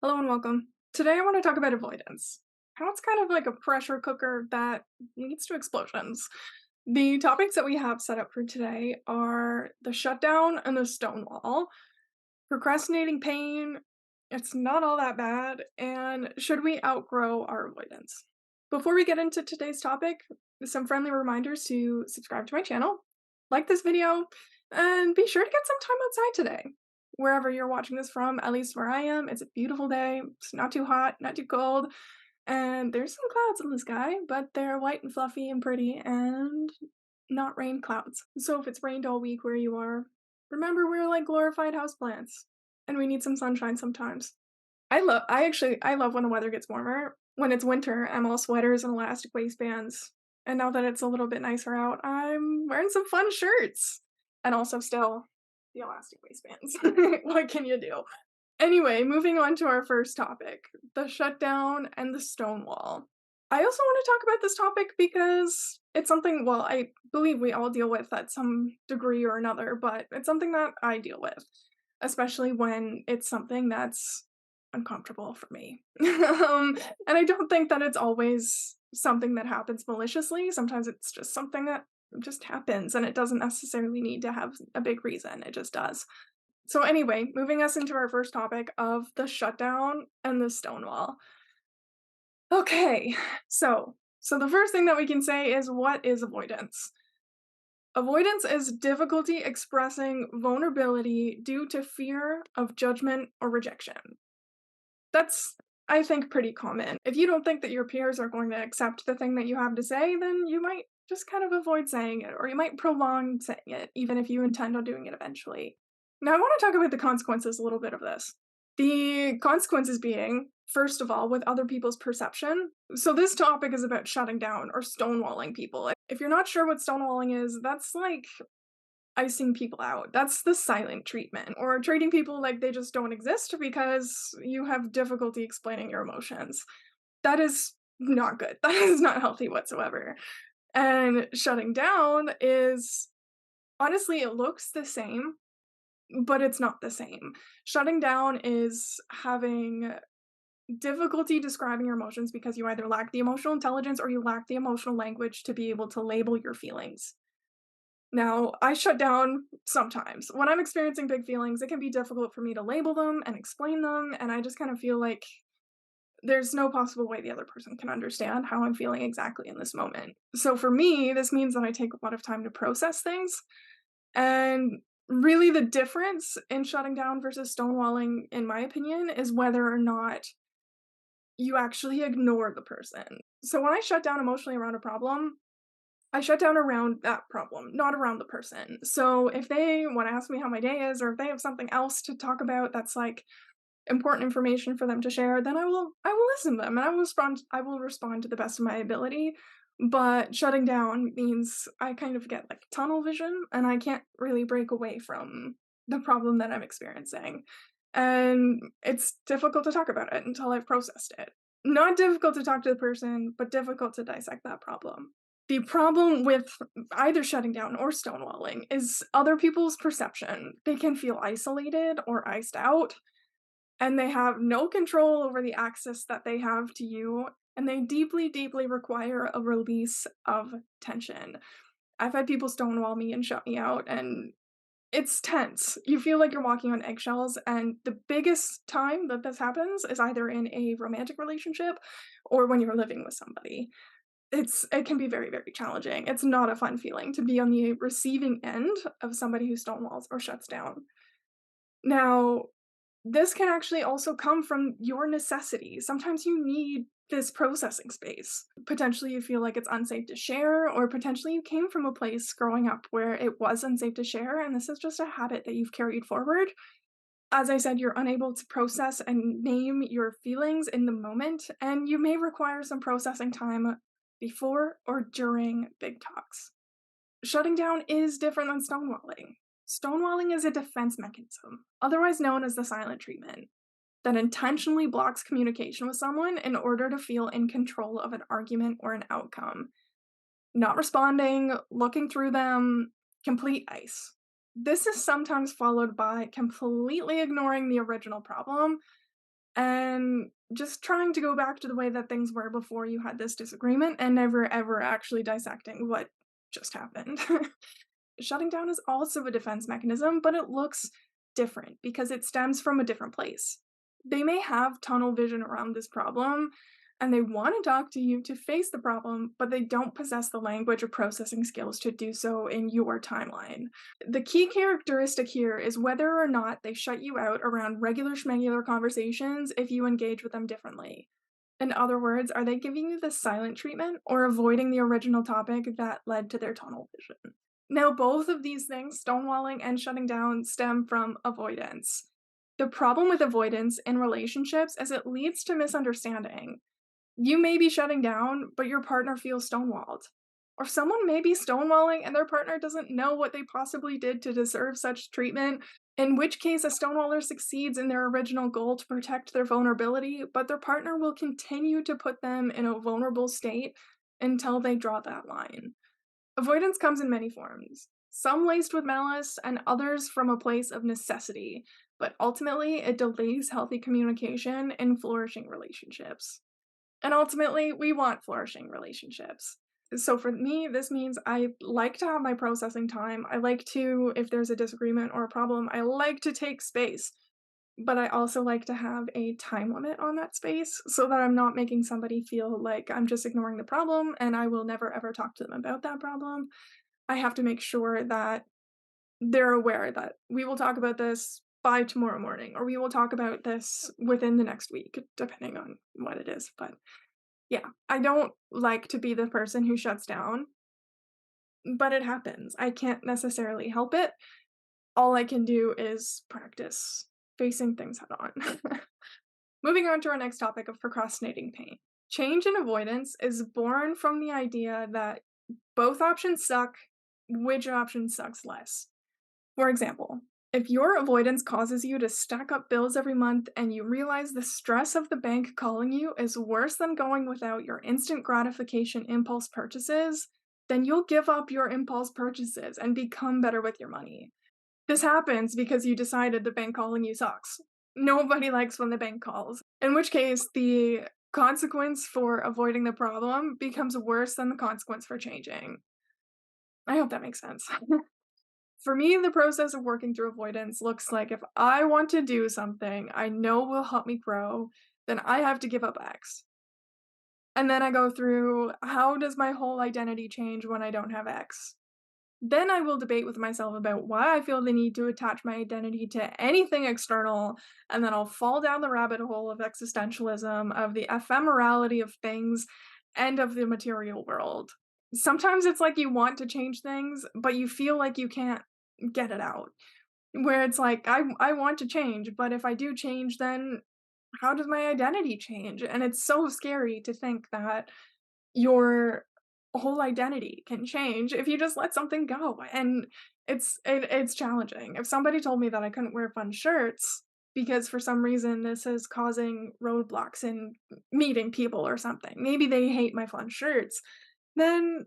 Hello and welcome. Today I want to talk about avoidance. How it's kind of like a pressure cooker that leads to explosions. The topics that we have set up for today are the shutdown and the stonewall, procrastinating pain, it's not all that bad, and should we outgrow our avoidance? Before we get into today's topic, some friendly reminders to subscribe to my channel, like this video, and be sure to get some time outside today. Wherever you're watching this from, at least where I am, it's a beautiful day. It's not too hot, not too cold, and there's some clouds in the sky, but they're white and fluffy and pretty and not rain clouds. So if it's rained all week where you are, remember we're like glorified houseplants and we need some sunshine sometimes. I love when the weather gets warmer. When it's winter, I'm all sweaters and elastic waistbands. And now that it's a little bit nicer out, I'm wearing some fun shirts. And also still the elastic waistbands. What can you do? Anyway, moving on to our first topic, the shutdown and the stonewall. I also want to talk about this topic because it's something, well, I believe we all deal with at some degree or another, but it's something that I deal with, especially when it's something that's uncomfortable for me. And I don't think that it's always something that happens maliciously. Sometimes it's just something that just happens and it doesn't necessarily need to have a big reason. It just does. So anyway, moving us into our first topic of the shutdown and the stonewall. Okay, so the first thing that we can say is what is avoidance? Avoidance is difficulty expressing vulnerability due to fear of judgment or rejection. That's, I think, pretty common. If you don't think that your peers are going to accept the thing that you have to say, then you might just kind of avoid saying it, or you might prolong saying it, even if you intend on doing it eventually. Now, I want to talk about the consequences a little bit of this. The consequences being, first of all, with other people's perception. So, this topic is about shutting down or stonewalling people. If you're not sure what stonewalling is, that's like icing people out. That's the silent treatment, or treating people like they just don't exist because you have difficulty explaining your emotions. That is not good. That is not healthy whatsoever. And shutting down is honestly, it looks the same, but it's not the same. Shutting down is having difficulty describing your emotions because you either lack the emotional intelligence or you lack the emotional language to be able to label your feelings. Now, I shut down sometimes. When I'm experiencing big feelings, it can be difficult for me to label them and explain them, and I just kind of feel like there's no possible way the other person can understand how I'm feeling exactly in this moment. So for me, this means that I take a lot of time to process things, and really the difference in shutting down versus stonewalling, in my opinion, is whether or not you actually ignore the person. So when I shut down emotionally around a problem, I shut down around that problem, not around the person. So if they want to ask me how my day is, or if they have something else to talk about that's like important information for them to share, then I will listen to them and I will respond to the best of my ability. But shutting down means I kind of get like tunnel vision and I can't really break away from the problem that I'm experiencing. And it's difficult to talk about it until I've processed it. Not difficult to talk to the person, but difficult to dissect that problem. The problem with either shutting down or stonewalling is other people's perception. They can feel isolated or iced out, and they have no control over the access that they have to you, and they deeply, deeply require a release of tension. I've had people stonewall me and shut me out, and it's tense. You feel like you're walking on eggshells, and the biggest time that this happens is either in a romantic relationship or when you're living with somebody. It can be very, very challenging. It's not a fun feeling to be on the receiving end of somebody who stonewalls or shuts down. Now, this can actually also come from your necessity. Sometimes you need this processing space. Potentially, you feel like it's unsafe to share, or potentially you came from a place growing up where it was unsafe to share, and this is just a habit that you've carried forward. As I said, you're unable to process and name your feelings in the moment, and you may require some processing time before or during big talks. Shutting down is different than stonewalling. Stonewalling is a defense mechanism, otherwise known as the silent treatment, that intentionally blocks communication with someone in order to feel in control of an argument or an outcome. Not responding, looking through them, complete ice. This is sometimes followed by completely ignoring the original problem, and just trying to go back to the way that things were before you had this disagreement and never ever actually dissecting what just happened. Shutting down is also a defense mechanism, but it looks different because it stems from a different place. They may have tunnel vision around this problem and they want to talk to you to face the problem, but they don't possess the language or processing skills to do so in your timeline. The key characteristic here is whether or not they shut you out around regular schmegular conversations if you engage with them differently. In other words, are they giving you the silent treatment or avoiding the original topic that led to their tunnel vision? Now, both of these things, stonewalling and shutting down, stem from avoidance. The problem with avoidance in relationships is it leads to misunderstanding. You may be shutting down, but your partner feels stonewalled. Or someone may be stonewalling and their partner doesn't know what they possibly did to deserve such treatment, in which case a stonewaller succeeds in their original goal to protect their vulnerability, but their partner will continue to put them in a vulnerable state until they draw that line. Avoidance comes in many forms, some laced with malice and others from a place of necessity, but ultimately it delays healthy communication in flourishing relationships. And ultimately, we want flourishing relationships. So for me, this means I like to have my processing time. I like to, if there's a disagreement or a problem, I like to take space. But I also like to have a time limit on that space so that I'm not making somebody feel like I'm just ignoring the problem and I will never ever talk to them about that problem. I have to make sure that they're aware that we will talk about this by tomorrow morning or we will talk about this within the next week, depending on what it is. But yeah, I don't like to be the person who shuts down, but it happens. I can't necessarily help it. All I can do is practice facing things head on. Moving on to our next topic of procrastinating pain. Change and avoidance is born from the idea that both options suck, which option sucks less. For example, if your avoidance causes you to stack up bills every month and you realize the stress of the bank calling you is worse than going without your instant gratification impulse purchases, then you'll give up your impulse purchases and become better with your money. This happens because you decided the bank calling you sucks. Nobody likes when the bank calls, in which case the consequence for avoiding the problem becomes worse than the consequence for changing. I hope that makes sense. For me, the process of working through avoidance looks like if I want to do something I know will help me grow, then I have to give up X. And then I go through how does my whole identity change when I don't have X? Then I will debate with myself about why I feel the need to attach my identity to anything external, and then I'll fall down the rabbit hole of existentialism, of the ephemerality of things, and of the material world. Sometimes it's like you want to change things, but you feel like you can't get it out. Where it's like, I want to change, but if I do change, then how does my identity change? And it's so scary to think that your whole identity can change if you just let something go, and it's challenging. If somebody told me that I couldn't wear fun shirts because for some reason this is causing roadblocks in meeting people or something, maybe they hate my fun shirts, then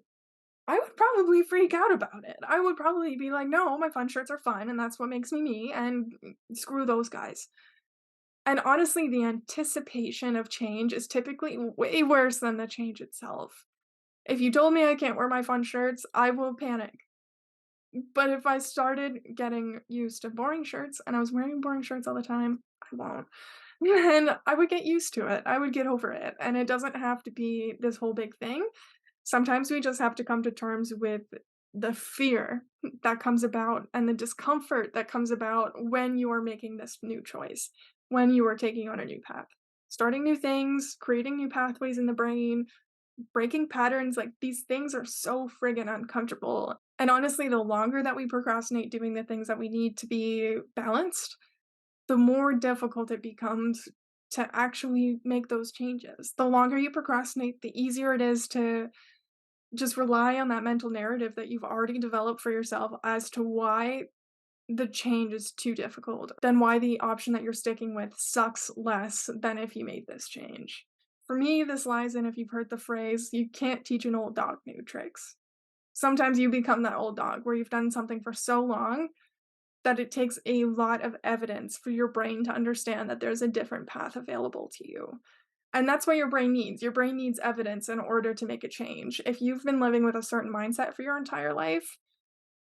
I would probably freak out about it. I would probably be like, "No, my fun shirts are fun, and that's what makes me me, and screw those guys." And honestly, the anticipation of change is typically way worse than the change itself. If you told me I can't wear my fun shirts, I will panic. But if I started getting used to boring shirts and I was wearing boring shirts all the time, I won't. And I would get used to it. I would get over it. And it doesn't have to be this whole big thing. Sometimes we just have to come to terms with the fear that comes about and the discomfort that comes about when you are making this new choice, when you are taking on a new path. Starting new things, creating new pathways in the brain, breaking patterns, like these things are so friggin' uncomfortable. And honestly, the longer that we procrastinate doing the things that we need to be balanced, the more difficult it becomes to actually make those changes. The longer you procrastinate, the easier it is to just rely on that mental narrative that you've already developed for yourself as to why the change is too difficult, then why the option that you're sticking with sucks less than if you made this change. For me, this lies in if you've heard the phrase, you can't teach an old dog new tricks. Sometimes you become that old dog where you've done something for so long that it takes a lot of evidence for your brain to understand that there's a different path available to you. And that's what your brain needs. Your brain needs evidence in order to make a change. If you've been living with a certain mindset for your entire life,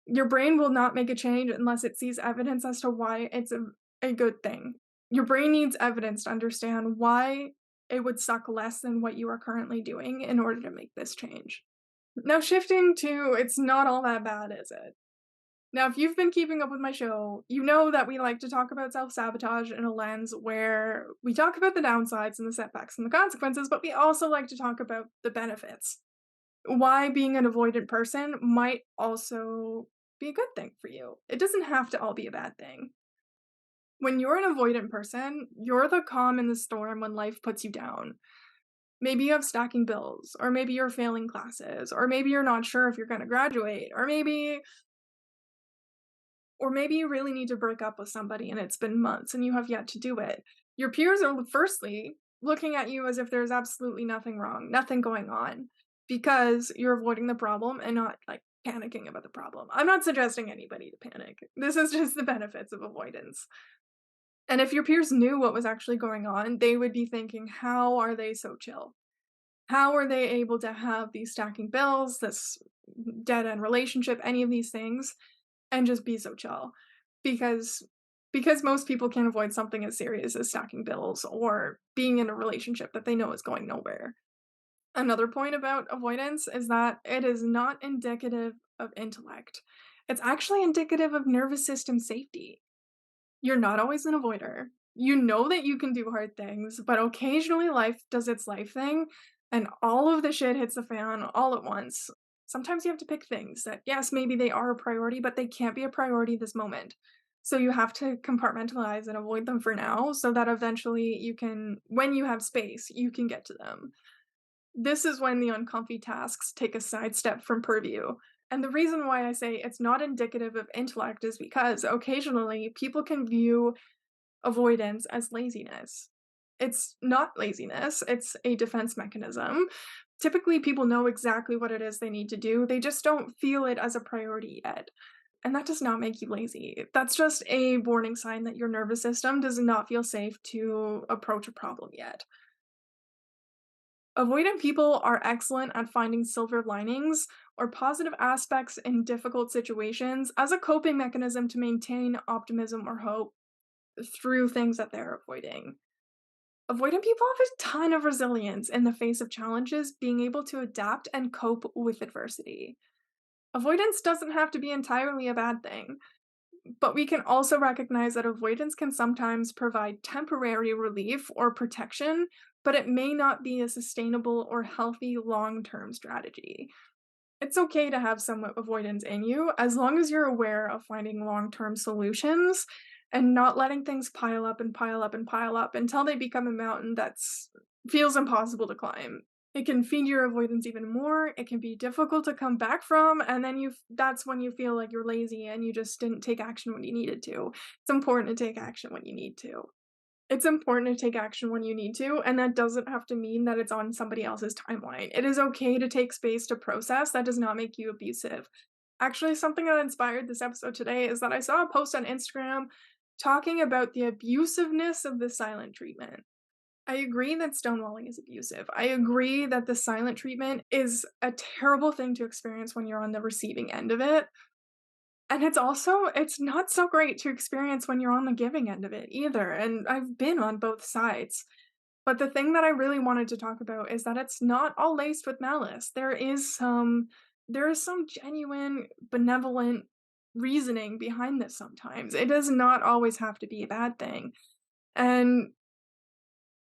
your brain will not make a change unless it sees evidence as to why it's a good thing. Your brain needs evidence to understand why it would suck less than what you are currently doing in order to make this change. Now, shifting to it's not all that bad, is it? Now, if you've been keeping up with my show, you know that we like to talk about self sabotage in a lens where we talk about the downsides and the setbacks and the consequences, but we also like to talk about the benefits. Why being an avoidant person might also be a good thing for you. It doesn't have to all be a bad thing. When you're an avoidant person, you're the calm in the storm when life puts you down. Maybe you have stacking bills, or maybe you're failing classes, or maybe you're not sure if you're going to graduate, or maybe you really need to break up with somebody and it's been months and you have yet to do it. Your peers are firstly looking at you as if there's absolutely nothing wrong, nothing going on, because you're avoiding the problem and not like panicking about the problem. I'm not suggesting anybody to panic. This is just the benefits of avoidance. And if your peers knew what was actually going on, they would be thinking, how are they so chill? How are they able to have these stacking bills, this dead end relationship, any of these things, and just be so chill? Because because most people can't avoid something as serious as stacking bills or being in a relationship that they know is going nowhere. Another point about avoidance is that it is not indicative of intellect. It's actually indicative of nervous system safety. You're not always an avoider. You know that you can do hard things, but occasionally life does its life thing and all of the shit hits the fan all at once. Sometimes you have to pick things that, yes, maybe they are a priority, but they can't be a priority this moment. So you have to compartmentalize and avoid them for now so that eventually you can, when you have space, you can get to them. This is when the uncomfy tasks take a sidestep from purview. And the reason why I say it's not indicative of intellect is because occasionally people can view avoidance as laziness. It's not laziness, it's a defense mechanism. Typically, people know exactly what it is they need to do, they just don't feel it as a priority yet. And that does not make you lazy. That's just a warning sign that your nervous system does not feel safe to approach a problem yet. Avoidant people are excellent at finding silver linings or positive aspects in difficult situations as a coping mechanism to maintain optimism or hope through things that they're avoiding. Avoidant people have a ton of resilience in the face of challenges, being able to adapt and cope with adversity. Avoidance doesn't have to be entirely a bad thing, but we can also recognize that avoidance can sometimes provide temporary relief or protection, but it may not be a sustainable or healthy long term strategy. It's okay to have some avoidance in you as long as you're aware of finding long term solutions and not letting things pile up and pile up and pile up until they become a mountain that's feels impossible to climb. It can feed your avoidance even more. It can be difficult to come back from, and then that's when you feel like you're lazy and you just didn't take action when you needed to. It's important to take action when you need to. It's important to take action when you need to, and that doesn't have to mean that it's on somebody else's timeline. It is okay to take space to process. That does not make you abusive. Actually, something that inspired this episode today is that I saw a post on Instagram talking about the abusiveness of the silent treatment. I agree that stonewalling is abusive. I agree that the silent treatment is a terrible thing to experience when you're on the receiving end of it. And it's not so great to experience when you're on the giving end of it either, and I've been on both sides. But the thing that I really wanted to talk about is that it's not all laced with malice. There is some genuine benevolent reasoning behind this sometimes. It does not always have to be a bad thing. And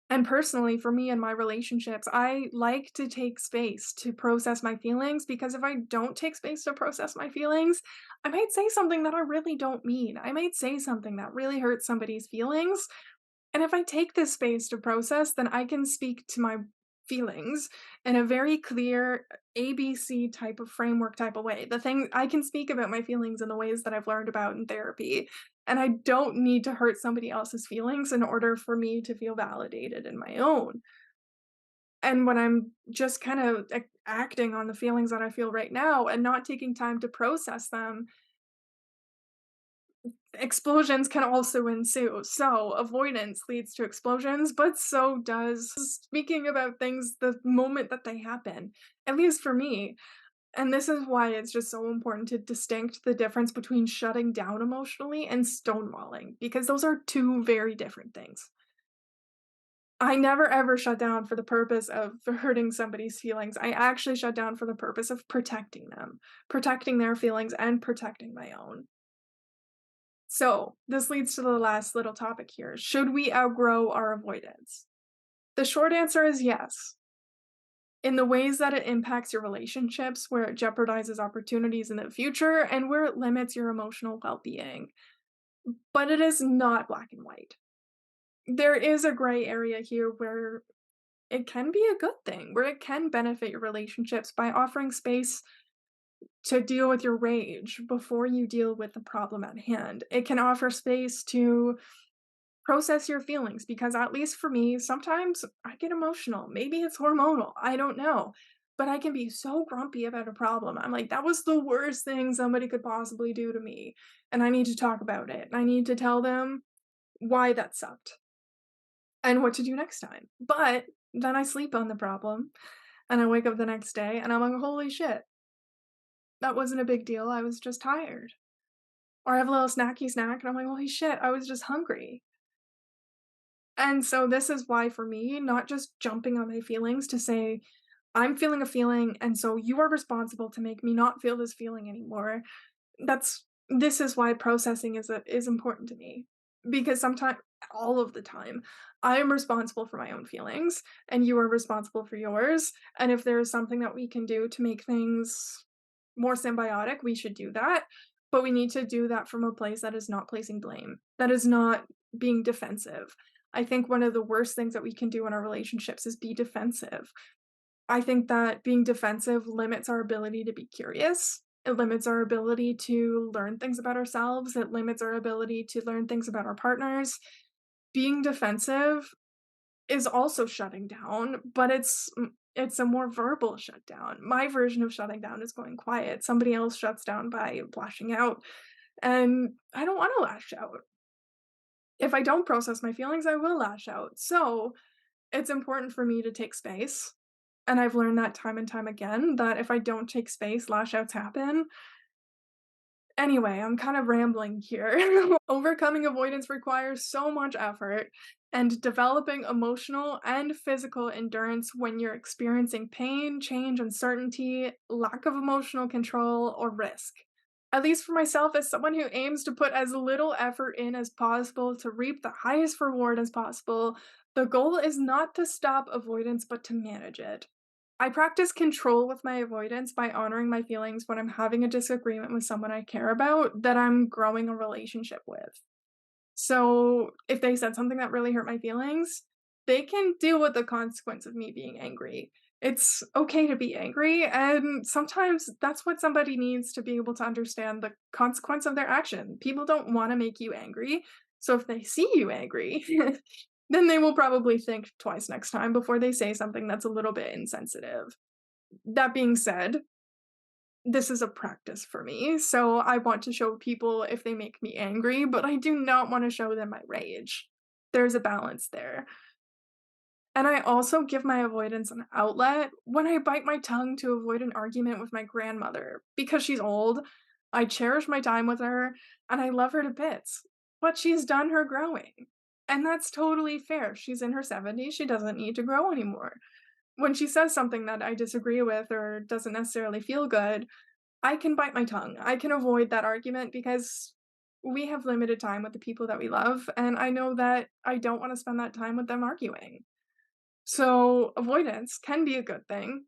and personally, for me and my relationships, I like to take space to process my feelings because if I don't take space to process my feelings, I might say something that I really don't mean. I might say something that really hurts somebody's feelings. And if I take this space to process, then I can speak to my feelings in a very clear ABC type of framework type of way. The thing I can speak about my feelings in the ways that I've learned about in therapy. And I don't need to hurt somebody else's feelings in order for me to feel validated in my own. And when I'm just kind of acting on the feelings that I feel right now and not taking time to process them, explosions can also ensue. So, avoidance leads to explosions, but so does speaking about things the moment that they happen, at least for me. And this is why it's just so important to distinct the difference between shutting down emotionally and stonewalling, because those are two very different things. I never ever shut down for the purpose of hurting somebody's feelings. I actually shut down for the purpose of protecting them, protecting their feelings and protecting my own. So, this leads to the last little topic here. Should we outgrow our avoidance? The short answer is yes. In the ways that it impacts your relationships, where it jeopardizes opportunities in the future, and where it limits your emotional well being. But it is not black and white. There is a gray area here where it can be a good thing, where it can benefit your relationships by offering space to deal with your rage before you deal with the problem at hand. It can offer space to process your feelings because, at least for me, sometimes I get emotional. Maybe it's hormonal, I don't know. But I can be so grumpy about a problem. I'm like, that was the worst thing somebody could possibly do to me. And I need to talk about it. I need to tell them why that sucked and what to do next time. But then I sleep on the problem and I wake up the next day and I'm like, holy shit, that wasn't a big deal. I was just tired. Or I have a little snacky snack and I'm like, holy shit, I was just hungry. And so this is why for me, not just jumping on my feelings to say, I'm feeling a feeling, and so you are responsible to make me not feel this feeling anymore. This is why processing is important to me. Because sometimes, all of the time, I am responsible for my own feelings and you are responsible for yours. And if there is something that we can do to make things more symbiotic, we should do that. But we need to do that from a place that is not placing blame, that is not being defensive. I think one of the worst things that we can do in our relationships is be defensive. I think that being defensive limits our ability to be curious. It limits our ability to learn things about ourselves. It limits our ability to learn things about our partners. Being defensive is also shutting down, but it's a more verbal shutdown. My version of shutting down is going quiet. Somebody else shuts down by lashing out, and I don't want to lash out. If I don't process my feelings, I will lash out. So, it's important for me to take space, and I've learned that time and time again, that if I don't take space, lash outs happen. Anyway, I'm kind of rambling here. Overcoming avoidance requires so much effort, and developing emotional and physical endurance when you're experiencing pain, change, uncertainty, lack of emotional control, or risk. At least for myself, as someone who aims to put as little effort in as possible to reap the highest reward as possible, the goal is not to stop avoidance but to manage it. I practice control with my avoidance by honoring my feelings when I'm having a disagreement with someone I care about that I'm growing a relationship with. So, if they said something that really hurt my feelings, they can deal with the consequence of me being angry. It's okay to be angry, and sometimes that's what somebody needs to be able to understand the consequence of their action. People don't want to make you angry, so if they see you angry, then they will probably think twice next time before they say something that's a little bit insensitive. That being said, this is a practice for me, so I want to show people if they make me angry, but I do not want to show them my rage. There's a balance there. And I also give my avoidance an outlet when I bite my tongue to avoid an argument with my grandmother. Because she's old, I cherish my time with her and I love her to bits. But she's done her growing. And that's totally fair. She's in her 70s, she doesn't need to grow anymore. When she says something that I disagree with or doesn't necessarily feel good, I can bite my tongue. I can avoid that argument because we have limited time with the people that we love, and I know that I don't want to spend that time with them arguing. So, avoidance can be a good thing,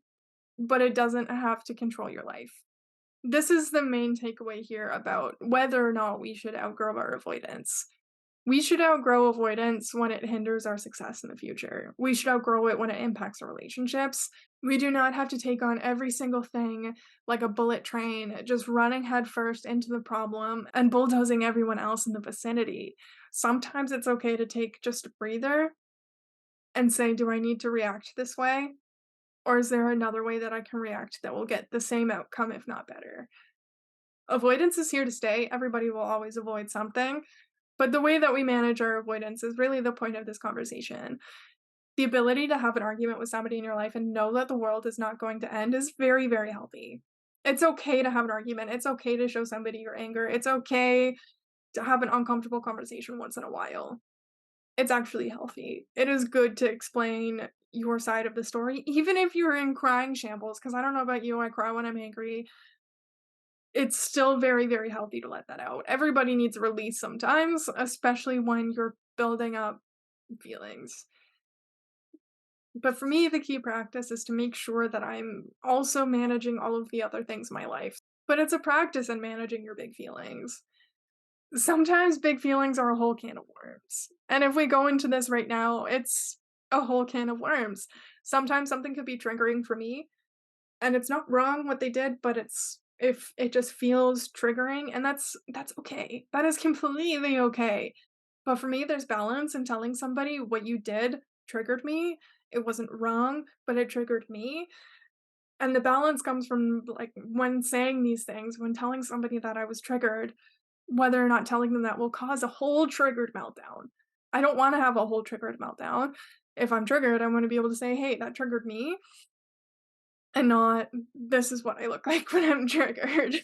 but it doesn't have to control your life. This is the main takeaway here about whether or not we should outgrow our avoidance. We should outgrow avoidance when it hinders our success in the future. We should outgrow it when it impacts our relationships. We do not have to take on every single thing like a bullet train, just running headfirst into the problem and bulldozing everyone else in the vicinity. Sometimes it's okay to take just a breather and say, do I need to react this way? Or is there another way that I can react that will get the same outcome, if not better? Avoidance is here to stay. Everybody will always avoid something. But the way that we manage our avoidance is really the point of this conversation. The ability to have an argument with somebody in your life and know that the world is not going to end is very, very healthy. It's okay to have an argument. It's okay to show somebody your anger. It's okay to have an uncomfortable conversation once in a while. It's actually healthy. It is good to explain your side of the story, even if you're in crying shambles. Because I don't know about you, I cry when I'm angry. It's still very, very healthy to let that out. Everybody needs a release sometimes, especially when you're building up feelings. But for me, the key practice is to make sure that I'm also managing all of the other things in my life. But it's a practice in managing your big feelings. Sometimes big feelings are a whole can of worms. And if we go into this right now, it's a whole can of worms. Sometimes something could be triggering for me, and it's not wrong what they did, but it's if it just feels triggering, and that's okay. That is completely okay. But for me, there's balance in telling somebody what you did triggered me. It wasn't wrong, but it triggered me. And the balance comes from like when saying these things, when telling somebody that I was triggered, whether or not telling them that will cause a whole triggered meltdown. I don't want to have a whole triggered meltdown. If I'm triggered, I want to be able to say, hey, that triggered me and not this is what I look like when I'm triggered.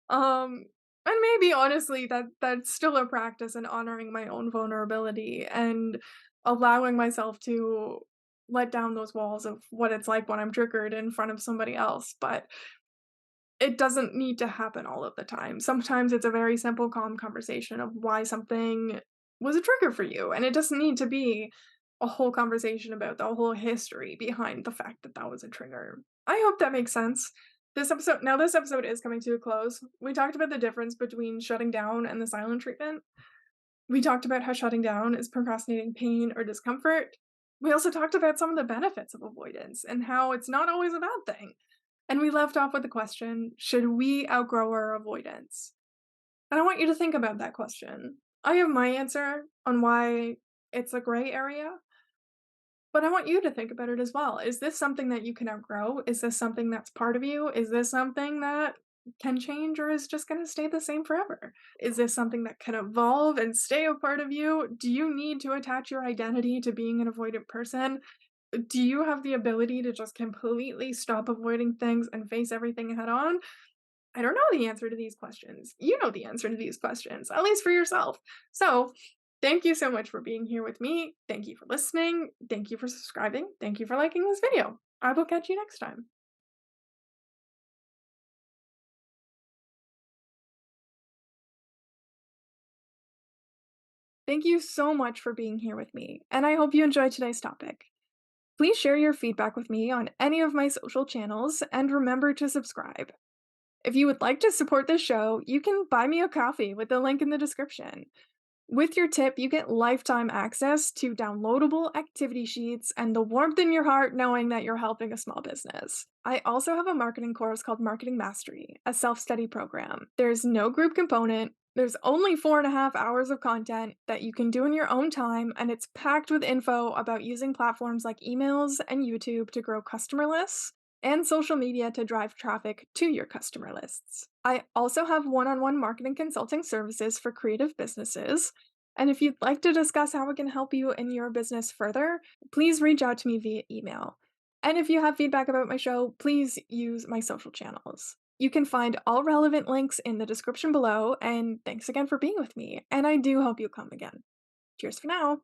Um and maybe honestly that's still a practice in honoring my own vulnerability and allowing myself to let down those walls of what it's like when I'm triggered in front of somebody else, but it doesn't need to happen all of the time. Sometimes it's a very simple, calm conversation of why something was a trigger for you, and it doesn't need to be a whole conversation about the whole history behind the fact that that was a trigger. I hope that makes sense. This episode is coming to a close. We talked about the difference between shutting down and the silent treatment. We talked about how shutting down is procrastinating pain or discomfort. We also talked about some of the benefits of avoidance and how it's not always a bad thing. And we left off with the question, should we outgrow our avoidance? And I want you to think about that question. I have my answer on why it's a gray area, but I want you to think about it as well. Is this something that you can outgrow? Is this something that's part of you? Is this something that can change or is just going to stay the same forever? Is this something that can evolve and stay a part of you? Do you need to attach your identity to being an avoidant person? Do you have the ability to just completely stop avoiding things and face everything head on? I don't know the answer to these questions. You know the answer to these questions, at least for yourself. So, thank you so much for being here with me. Thank you for listening. Thank you for subscribing. Thank you for liking this video. I will catch you next time. Thank you so much for being here with me, and I hope you enjoyed today's topic. Please share your feedback with me on any of my social channels and remember to subscribe. If you would like to support this show, you can buy me a coffee with the link in the description. With your tip, you get lifetime access to downloadable activity sheets and the warmth in your heart knowing that you're helping a small business. I also have a marketing course called Marketing Mastery, a self study program. There's no group component. There's only 4.5 hours of content that you can do in your own time, and it's packed with info about using platforms like emails and YouTube to grow customer lists and social media to drive traffic to your customer lists. I also have one on one marketing consulting services for creative businesses. And if you'd like to discuss how it can help you in your business further, please reach out to me via email. And if you have feedback about my show, please use my social channels. You can find all relevant links in the description below. And thanks again for being with me. And I do hope you come again. Cheers for now.